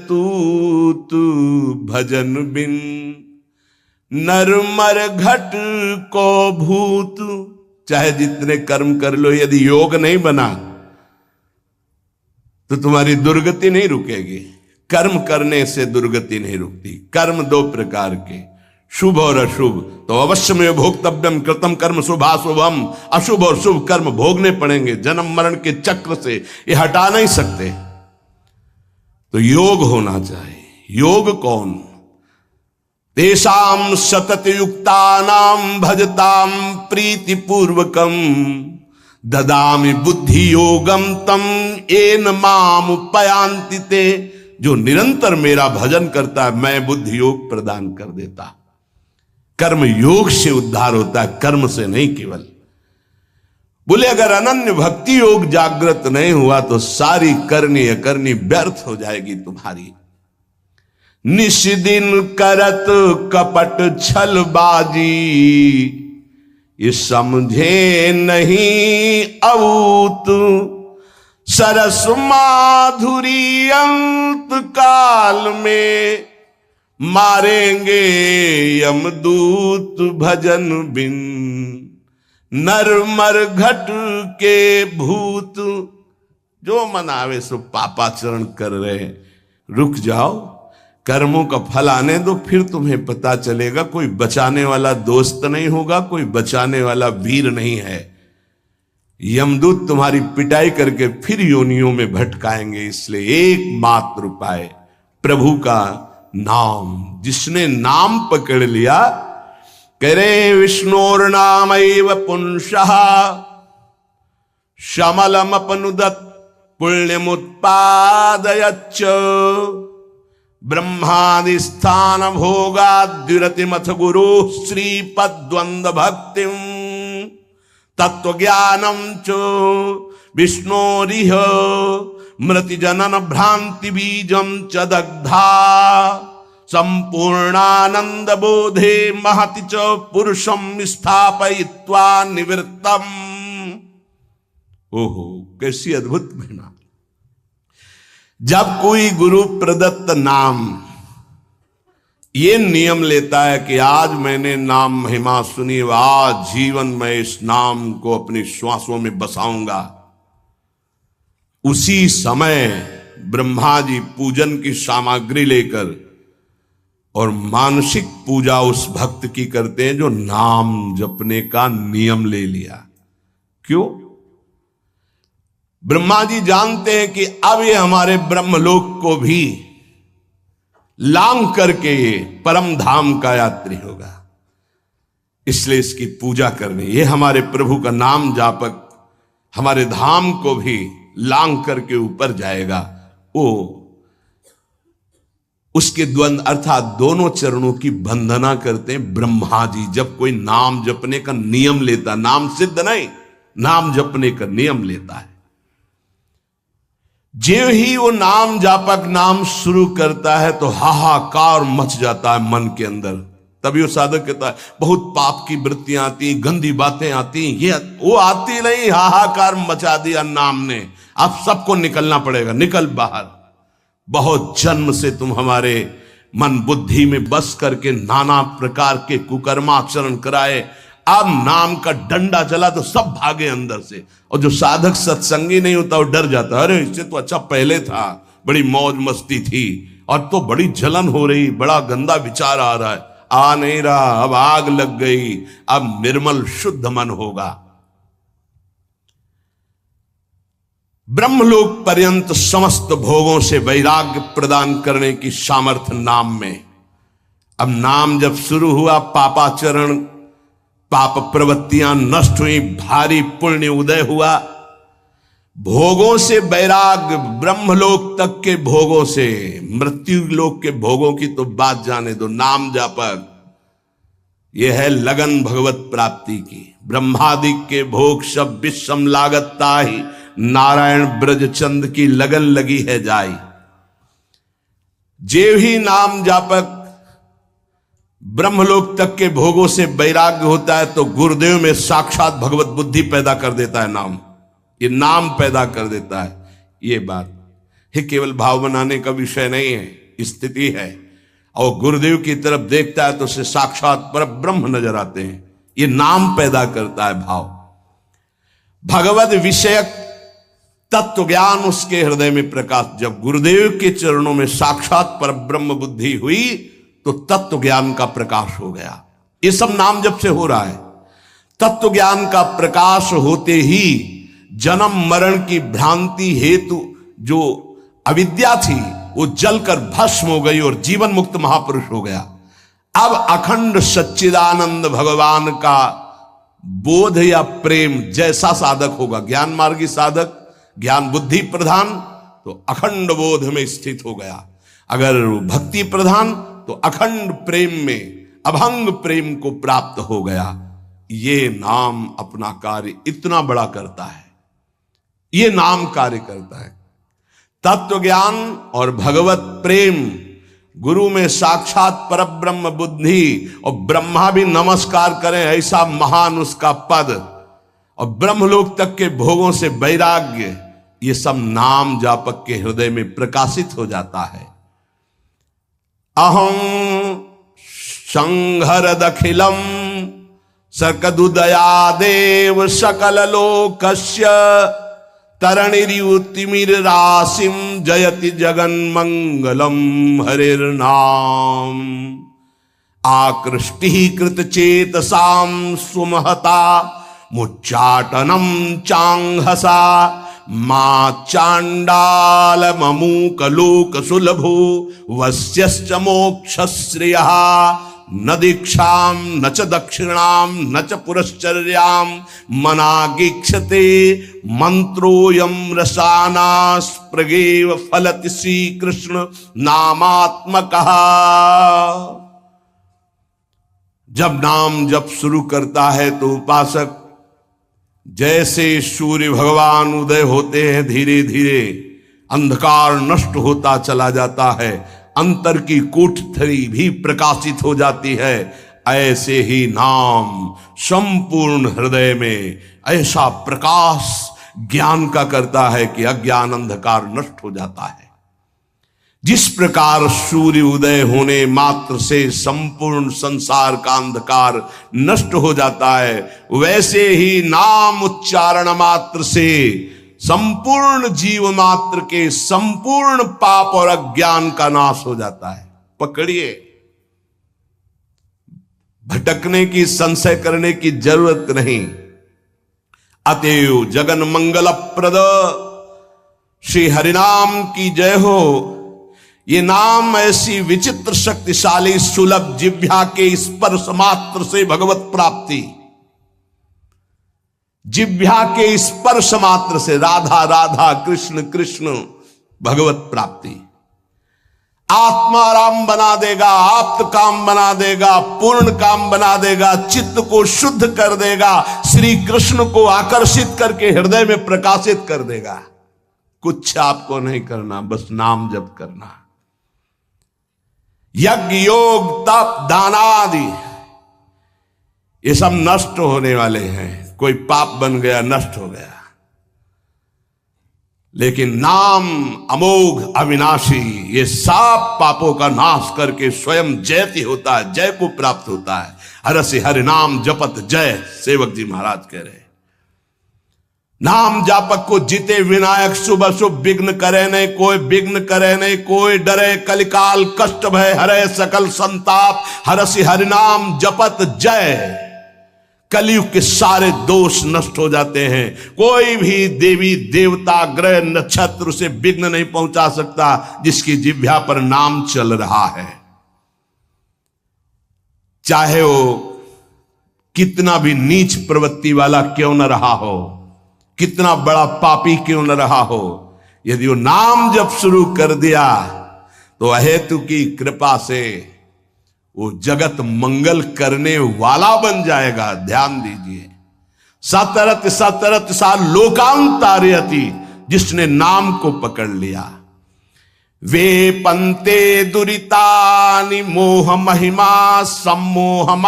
तूत भजन बिन, नर मर घट को भूत। चाहे जितने कर्म कर लो, यदि योग नहीं बना तो तुम्हारी दुर्गति नहीं रुकेगी। कर्म करने से दुर्गति नहीं रुकती। कर्म दो प्रकार के, शुभ और अशुभ। तो अवश्य में भोक्तव्यम कृतम कर्म शुभाशुभम। अशुभ और शुभ कर्म भोगने पड़ेंगे। जन्म मरण के चक्र से ये हटा नहीं सकते। तो योग होना चाहिए। योग कौन? तेषाम सतत युक्तानाम भजताम प्रीति पूर्वकम, ददामि बुद्धि योगम तम येन माम उपयान्ति ते। जो निरंतर मेरा भजन करता है, मैं बुद्धि योग प्रदान कर देता। कर्म योग से उद्धार होता है, कर्म से नहीं केवल। बोले अगर अनन्य भक्ति योग जागृत नहीं हुआ तो सारी करनी अकरनी व्यर्थ हो जाएगी तुम्हारी। निश दिन करत कपट छलबाजी, ये समझे नहीं अवूत। सरस माधुरी अंत काल में, मारेंगे यमदूत भजन बिन। नर मर घट के भूत। जो मन आवे सो पापाचरण कर रहे हैं। रुक जाओ, कर्मों का फल आने दो, फिर तुम्हें पता चलेगा। कोई बचाने वाला दोस्त नहीं होगा, कोई बचाने वाला वीर नहीं है। यमदूत तुम्हारी पिटाई करके फिर योनियों में भटकाएंगे। इसलिए एकमात्र उपाय प्रभु का नाम। जिसने नाम पकड़ लिया, करे विष्णुर नामैव पुंसः, शमलमपनुदत् पुण्यमुत्पादयच्च। ब्रह्मादिस्थान भोगाद्युरतिमथ गुरु श्रीपद्वंद भक्तिम, तत्वज्ञानम च विष्णोरिह मृति जनन भ्रांति बीजम च दग्धा। संपूर्णानंद बोधे महति च पुरुषम स्थापयित्वा निवृत्तम। ओहो, कैसी अद्भुत महिमा। जब कोई गुरु प्रदत्त नाम ये नियम लेता है कि आज मैंने नाम महिमा सुनी, आज जीवन में इस नाम को अपनी श्वासों में बसाऊंगा, उसी समय ब्रह्मा जी पूजन की सामग्री लेकर और मानसिक पूजा उस भक्त की करते हैं जो नाम जपने का नियम ले लिया। क्यों? ब्रह्मा जी जानते हैं कि अब ये हमारे ब्रह्मलोक को भी लांघ करके ये परम धाम का यात्री होगा, इसलिए इसकी पूजा करनी। ये हमारे प्रभु का नाम जापक हमारे धाम को भी लांघ करके ऊपर जाएगा। वो उसके द्वंद अर्थात दोनों चरणों की वंदना करते हैं ब्रह्मा जी। जब कोई नाम जपने का नियम लेता, नाम सिद्ध नहीं, नाम जपने का नियम लेता है, जो ही वो नाम जापक नाम शुरू करता है तो हाहाकार मच जाता है मन के अंदर। तभी वो साधक कहता है बहुत पाप की वृत्तियां आती, गंदी बातें आती, ये वो आती नहीं, हाहाकार मचा दिया नाम ने। अब सबको निकलना पड़ेगा, निकल बाहर। बहुत जन्म से तुम हमारे मन बुद्धि में बस करके नाना प्रकार के कुकर्माचरण कराए, अब नाम का डंडा चला तो सब भागे अंदर से। और जो साधक सत्संगी नहीं होता वो डर जाता, अरे इससे तो अच्छा पहले था, बड़ी मौज मस्ती थी, और तो बड़ी जलन हो रही, बड़ा गंदा विचार आ रहा है। आ नहीं रहा, अब आग लग गई, अब निर्मल शुद्ध मन होगा। ब्रह्मलोक पर्यंत समस्त भोगों से वैराग्य प्रदान करने की सामर्थ्य नाम में। अब नाम जब शुरू हुआ, पापाचरण पाप प्रवृत्तियां नष्ट हुई, भारी पुण्य उदय हुआ। भोगों से वैराग्य, ब्रह्मलोक तक के भोगों से, मृत्यु लोक के भोगों की तो बात जाने दो। नाम जापक यह है लगन भगवत प्राप्ति की। ब्रह्मादिक के भोग सब विषम लागता ही, नारायण ब्रजचंद की लगन लगी है जाई। जे ही नाम जापक ब्रह्मलोक तक के भोगों से वैराग्य होता है तो गुरुदेव में साक्षात भगवत बुद्धि पैदा कर देता है नाम। ये नाम पैदा कर देता है। ये बात ये केवल भाव बनाने का विषय नहीं है, स्थिति है। और गुरुदेव की तरफ देखता है तो उसे साक्षात पर ब्रह्म नजर आते हैं। ये नाम पैदा करता है भाव। भगवद विषयक तत्व ज्ञान उसके हृदय में प्रकाश। जब गुरुदेव के चरणों में साक्षात पर ब्रह्म बुद्धि हुई तो तत्व ज्ञान का प्रकाश हो गया। ये सब नाम जब से हो रहा है। तत्व ज्ञान का प्रकाश होते ही जन्म मरण की भ्रांति हेतु जो अविद्या थी वो जलकर भस्म हो गई और जीवन मुक्त महापुरुष हो गया। अब अखंड सच्चिदानंद भगवान का बोध या प्रेम जैसा साधक होगा, ज्ञान मार्गी साधक, ज्ञान बुद्धि प्रधान, तो अखंड बोध में स्थित हो गया। अगर भक्ति प्रधान तो अखंड प्रेम में अभंग प्रेम को प्राप्त हो गया। ये नाम अपना कार्य इतना बड़ा करता है। ये नाम कार्य करता है। तत्व ज्ञान और भगवत प्रेम, गुरु में साक्षात परब्रह्म बुद्धि, और ब्रह्मा भी नमस्कार करें ऐसा महान उसका पद, और ब्रह्मलोक तक के भोगों से वैराग्य, ये सब नाम जापक के हृदय में प्रकाशित हो जाता है। अहं संहरदखिलम सकदुदयादेव सकल लोकस्य तरणिर्युतिमिरासिम जयति जगन्मंगलम हरिर्नाम। आकृष्टि कृत चेतसाम सुमहता मुच्चाटनम चांगहसा मा चांडाल ममूकलोक सुलभो वस्यश्च मोक्षश्रियः न दीक्षाम न च दक्षिणाम न च पुरश्चर्याम मनागीक्षते मंत्रोयम रसाना स्प्रगेव फलति श्री कृष्ण नामात्मकः। जब नाम जप शुरू करता है तो उपासक जैसे सूर्य भगवान उदय होते हैं, धीरे धीरे अंधकार नष्ट होता चला जाता है, अंतर की कोठरी भी प्रकाशित हो जाती है। ऐसे ही नाम संपूर्ण हृदय में ऐसा प्रकाश ज्ञान का करता है कि अज्ञान अंधकार नष्ट हो जाता है। जिस प्रकार सूर्य उदय होने मात्र से संपूर्ण संसार का अंधकार नष्ट हो जाता है, वैसे ही नाम उच्चारण मात्र से संपूर्ण जीव मात्र के संपूर्ण पाप और अज्ञान का नाश हो जाता है। पकड़िए, भटकने की, संशय करने की जरूरत नहीं। अतएव जगन मंगल प्रद श्री हरिनाम की जय हो। ये नाम ऐसी विचित्र शक्तिशाली सुलभ जिह्वा के स्पर्श मात्र से भगवत प्राप्ति, जिह्वा के स्पर्श मात्र से राधा राधा कृष्ण कृष्ण भगवत प्राप्ति आत्माराम बना देगा, आप्त काम बना देगा, पूर्ण काम बना देगा, चित्त को शुद्ध कर देगा, श्री कृष्ण को आकर्षित करके हृदय में प्रकाशित कर देगा। कुछ आपको नहीं करना, बस नाम जप करना। यज्ञ योग तप दान आदि ये सब नष्ट होने वाले हैं। कोई पाप बन गया, नष्ट हो गया, लेकिन नाम अमोघ अविनाशी ये सब पापों का नाश करके स्वयं जयति होता है, जय को प्राप्त होता है। हरसि हरि नाम जपत जय, सेवक जी महाराज कह रहे। नाम जापक को जीते विनायक शुभ शुभ विघ्न करे नहीं, कोई विघ्न करे नहीं, कोई डरे कलिकाल कष्ट भय हरे सकल संताप। हरसि हरि नाम जपत जय, कलयुग के सारे दोष नष्ट हो जाते हैं। कोई भी देवी देवता ग्रह नक्षत्र से विघ्न नहीं पहुंचा सकता जिसकी जिह्वा पर नाम चल रहा है। चाहे वो कितना भी नीच प्रवृत्ति वाला क्यों न रहा हो, कितना बड़ा पापी क्यों न रहा हो, यदि वो नाम जब शुरू कर दिया तो अहेतु की कृपा से वो जगत मंगल करने वाला बन जाएगा। ध्यान दीजिए, सतरत सतरत सा लोकांतारयति, जिसने नाम को पकड़ लिया। वे पंते दुरितानि मोह महिमा सम्मोहमालंबते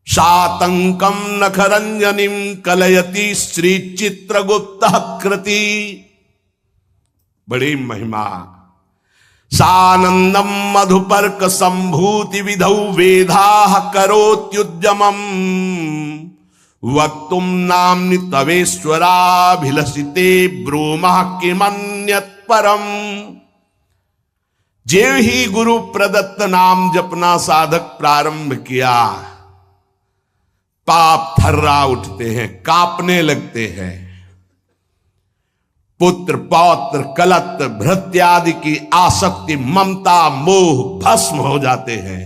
सातंकम नखरंजनिम कलयति श्री चित्रगुप्त कृति। बड़ी महिमा। सानंदम मधुपर्क संभूति विधौ वेदाः करोत्युद्यमम् वक्तुम नाम्नि तवेश्वराभिलषिते ब्रूमः किमन्यत् परम। जेव ही गुरु प्रदत्त नाम जपना साधक प्रारंभ किया, पाप थर्रा उठते हैं, कांपने लगते हैं। पुत्र पौत्र कलत्र भृत्यादि की आसक्ति ममता मोह भस्म हो जाते हैं।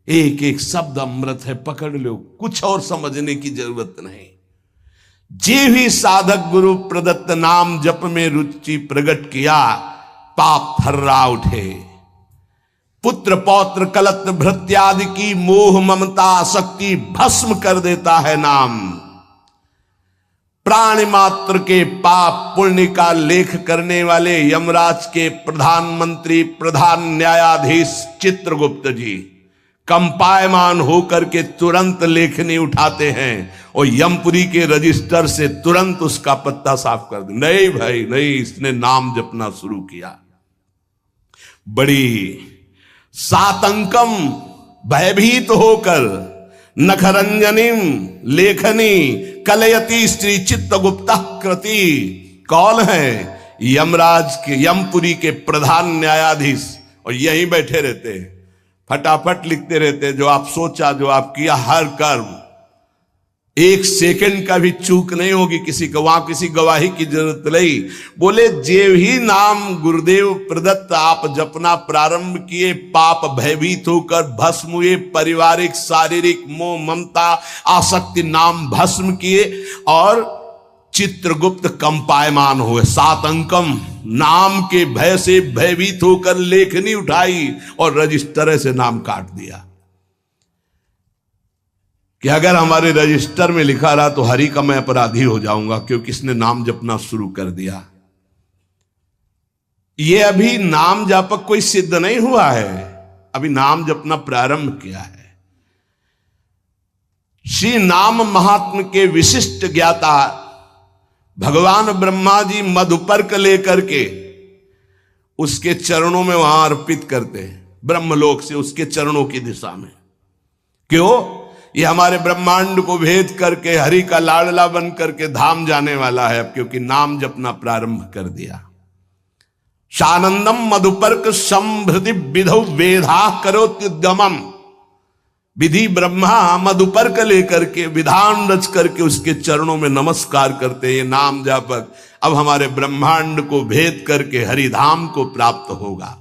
एक एक शब्द अमृत है, पकड़ लो, कुछ और समझने की जरूरत नहीं। जे भी साधक गुरु प्रदत्त नाम जप में रुचि प्रकट किया, पाप थर्रा उठे। पुत्र पौत्र कलत्र भृत्यादि की मोह ममता आसक्ति भस्म कर देता है नाम। प्राणी मात्र के पाप पुण्य का लेख करने वाले यमराज के प्रधानमंत्री प्रधान न्यायाधीश चित्रगुप्त जी कंपायमान होकर के तुरंत लेखनी उठाते हैं और यमपुरी के रजिस्टर से तुरंत उसका पत्ता साफ कर दे। नहीं भाई नहीं, इसने नाम जपना शुरू किया। बड़ी सातंकम भयभीत होकर नखरंजनीम लेखनी कलयति श्री चित्तगुप्ता कृति। कौन है? यमराज के यमपुरी के प्रधान न्यायाधीश, और यहीं बैठे रहते हैं, फटाफट लिखते रहते हैं। जो आप सोचा, जो आप किया, हर कर्म एक सेकंड का भी चूक नहीं होगी किसी को, वहां किसी गवाही की जरूरत नहीं। बोले जेव ही नाम गुरुदेव प्रदत्त आप जपना प्रारंभ किए, पाप भयभीत होकर भस्म हुए, पारिवारिक शारीरिक मोह ममता आसक्ति नाम भस्म किए और चित्रगुप्त कंपायमान हुए। सातंकम नाम के भय से भयभीत होकर लेखनी उठाई और रजिस्टर से नाम काट दिया कि अगर हमारे रजिस्टर में लिखा रहा तो हरि का मैं अपराधी हो जाऊंगा, क्योंकि इसने नाम जपना शुरू कर दिया। ये अभी नाम जापक कोई सिद्ध नहीं हुआ है, अभी नाम जपना प्रारंभ किया है। श्री नाम महात्म के विशिष्ट ज्ञाता भगवान ब्रह्मा जी मधुपर्क लेकर के उसके चरणों में वहां अर्पित करते हैं, ब्रह्मलोक से उसके चरणों की दिशा में। क्यों? ये हमारे ब्रह्मांड को भेद करके हरि का लाडला बन करके धाम जाने वाला है, अब क्योंकि नाम जपना प्रारंभ कर दिया। शानंदम मधुपर्क संभृति विधौ वेधा करोत्युद्यमम्। विधि ब्रह्मा मधुपर्क लेकर के विधान रच करके उसके चरणों में नमस्कार करते हैं। ये नाम जापक अब हमारे ब्रह्मांड को भेद करके हरिधाम को प्राप्त होगा।